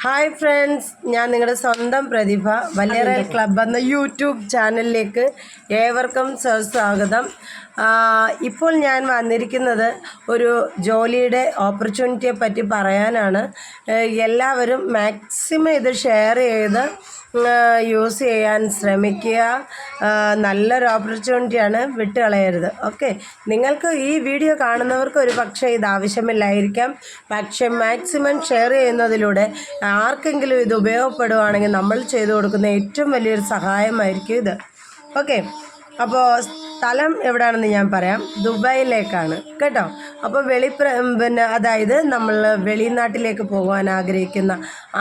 Hi friends, ഞാൻ നിങ്ങളുടെ സ്വന്തം പ്രതിഭ. വല്യറൽ ക്ലബ് എന്ന യൂട്യൂബ് ചാനലിലേക്ക് ഏവർക്കും സ്വാഗതം. ഇപ്പോൾ ഞാൻ വന്നിരിക്കുന്നത് ഒരു ജോലിയുടെ ഓപ്പർച്യൂണിറ്റിയെ പറ്റി പറയാനാണ്. എല്ലാവരും മാക്സിമം ഇത് ഷെയർ ചെയ്ത് യൂസ് ചെയ്യാൻ ശ്രമിക്കുക. നല്ലൊരു ഓപ്പർച്യൂണിറ്റിയാണ്, വിട്ടുകളയരുത്. ഓക്കെ, നിങ്ങൾക്ക് ഈ വീഡിയോ കാണുന്നവർക്ക് ഒരു പക്ഷേ ഇത് ആവശ്യമില്ലായിരിക്കാം. പക്ഷേ മാക്സിമം ഷെയർ ചെയ്യുന്നതിലൂടെ ആർക്കെങ്കിലും ഇത് ഉപയോഗപ്പെടുകയാണെങ്കിൽ നമ്മൾ ചെയ്തു കൊടുക്കുന്ന ഏറ്റവും വലിയൊരു സഹായമായിരിക്കും ഇത്. ഓക്കെ, അപ്പോൾ സ്ഥലം എവിടെയാണെന്ന് ഞാൻ പറയാം. ദുബായിലേക്കാണ് കേട്ടോ. അപ്പോൾ അതായത് നമ്മൾ വെളിനാട്ടിലേക്ക് പോകാൻ ആഗ്രഹിക്കുന്ന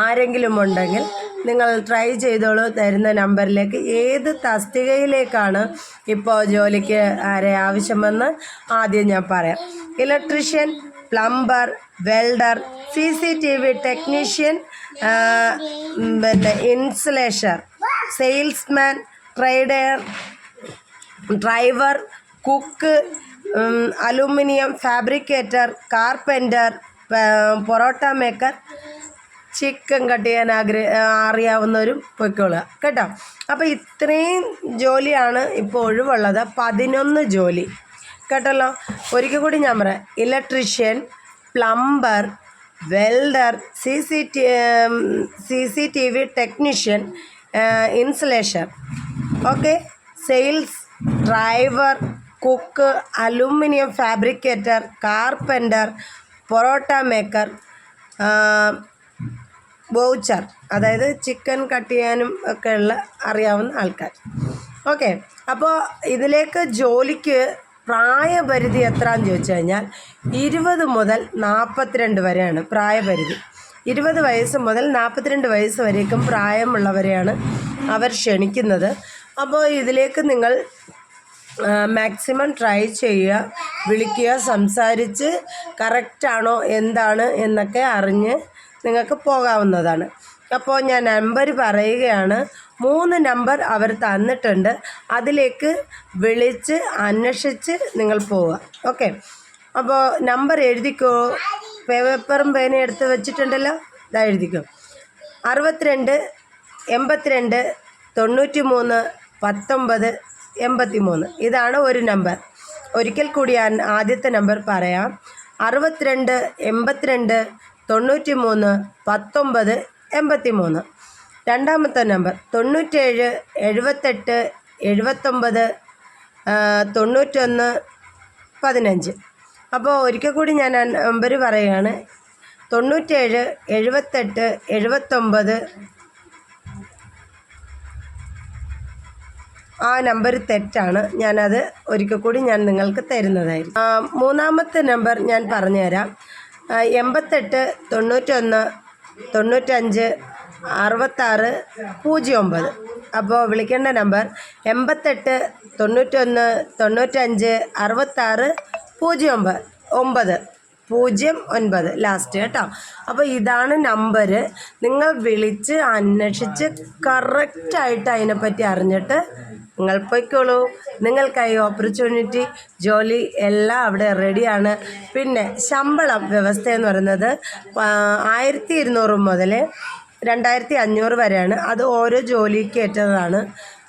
ആരെങ്കിലും ഉണ്ടെങ്കിൽ നിങ്ങൾ ട്രൈ ചെയ്തോളൂ. തരുന്ന നമ്പറിലേക്ക് ഏത് തസ്തികയിലേക്കാണ് ഇപ്പോൾ ജോലിക്ക് ആരെ ആവശ്യമെന്ന് ആദ്യം ഞാൻ പറയാം. Electrician, plumber, welder, CCTV technician, insulator, salesman, driver, cook, aluminium fabricator, carpenter, parotta maker, chicken cut ചെയ്യാൻ അറിയാവുന്നവരും പൊയ്ക്കൊള്ളുക കേട്ടോ. അപ്പോൾ ഇത്രയും ജോലിയാണ് ഇപ്പോൾ ഒഴിവുള്ളത്. 11 ജോലി കേട്ടല്ലോ. ഒരിക്കൽ കൂടി ഞാൻ പറയാം. Electrician, plumber, welder, CCTV technician, insulation, okay, sales, driver, cook, aluminium fabricator, carpenter, parotta maker, Boucher, അതായത് ചിക്കൻ കട്ട് ചെയ്യാനും ഒക്കെ ഉള്ള അറിയാവുന്ന ആൾക്കാർ. ഓക്കെ, അപ്പോൾ ഇതിലേക്ക് ജോലിക്ക് പ്രായപരിധി എത്രയാണെന്ന് ചോദിച്ചു കഴിഞ്ഞാൽ 20 മുതൽ 42 വരെയാണ് പ്രായപരിധി. 20 വയസ്സ് മുതൽ 42 വയസ്സ് വരേക്കും പ്രായമുള്ളവരെയാണ് അവർ ക്ഷണിക്കുന്നത്. അപ്പോൾ ഇതിലേക്ക് നിങ്ങൾ മാക്സിമം ട്രൈ ചെയ്യുക, വിളിക്കുക, സംസാരിച്ച് കറക്റ്റാണോ എന്താണ് എന്നൊക്കെ അറിഞ്ഞ് നിങ്ങൾക്ക് പോകാവുന്നതാണ്. അപ്പോൾ ഞാൻ നമ്പർ പറയുകയാണ്. 3 നമ്പർ അവർ തന്നിട്ടുണ്ട്. അതിലേക്ക് വിളിച്ച് അന്വേഷിച്ച് നിങ്ങൾ പോവുക. ഓക്കെ, അപ്പോൾ നമ്പർ എഴുതിക്കോ. പേപ്പറും പേനയും എടുത്ത് വെച്ചിട്ടുണ്ടല്ലോ, ഇതാ എഴുതിക്കോ. 62 82 93 19 83. ഇതാണ് ഒരു നമ്പർ. ഒരിക്കൽ കൂടി ഞാൻ ആദ്യത്തെ നമ്പർ പറയാം. 62 82 93 19 83. രണ്ടാമത്തെ നമ്പർ 97 78 79 91 15. അപ്പോൾ ഒരിക്കൽ കൂടി ഞാൻ നമ്പർ പറയുകയാണ്. 97 78 79. ആ നമ്പർ തെറ്റാണ്. ഞാനത് ഒരിക്കൽ കൂടി ഞാൻ നിങ്ങൾക്ക് തരുന്നതായിരിക്കും. മൂന്നാമത്തെ നമ്പർ ഞാൻ പറഞ്ഞുതരാം. 88 91 95 66 09. അപ്പോൾ വിളിക്കേണ്ട നമ്പർ 88 91 95 66 09 ലാസ്റ്റ് കേട്ടോ. അപ്പോൾ ഇതാണ് നമ്പർ. നിങ്ങൾ വിളിച്ച് അന്വേഷിച്ച് കറക്റ്റായിട്ട് അതിനെപ്പറ്റി അറിഞ്ഞിട്ട് നിങ്ങൾ പൊയ്ക്കോളൂ. നിങ്ങൾക്കായി ഓപ്പർച്യൂണിറ്റി, ജോലി എല്ലാം അവിടെ റെഡിയാണ്. പിന്നെ ശമ്പളം വ്യവസ്ഥ എന്ന് പറയുന്നത് 1200 മുതൽ 2500 വരെയാണ്. അത് ഓരോ ജോലിക്ക് ഏറ്റതാണ്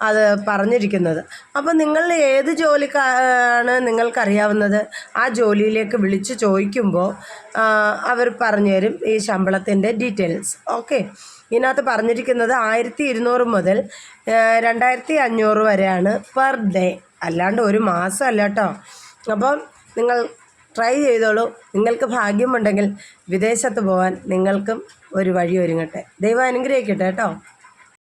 അത് പറഞ്ഞിരിക്കുന്നത്. അപ്പോൾ നിങ്ങൾ ഏത് ജോലിക്കാണ് നിങ്ങൾക്കറിയാവുന്നത് ആ ജോലിയിലേക്ക് വിളിച്ച് ചോദിക്കുമ്പോൾ അവർ പറഞ്ഞു തരും ഈ ശമ്പളത്തിൻ്റെ ഡീറ്റെയിൽസ്. ഓക്കെ, ഇതിനകത്ത് പറഞ്ഞിരിക്കുന്നത് 1200 മുതൽ 2500 വരെയാണ് പെർ ഡേ, അല്ലാണ്ട് ഒരു മാസം അല്ല കേട്ടോ. അപ്പം നിങ്ങൾ ട്രൈ ചെയ്തോളൂ. നിങ്ങൾക്ക് ഭാഗ്യമുണ്ടെങ്കിൽ വിദേശത്ത് പോകാൻ നിങ്ങൾക്കും ഒരു വഴി ഒരുങ്ങട്ടെ. ദൈവം അനുഗ്രഹിക്കട്ടെ കേട്ടോ.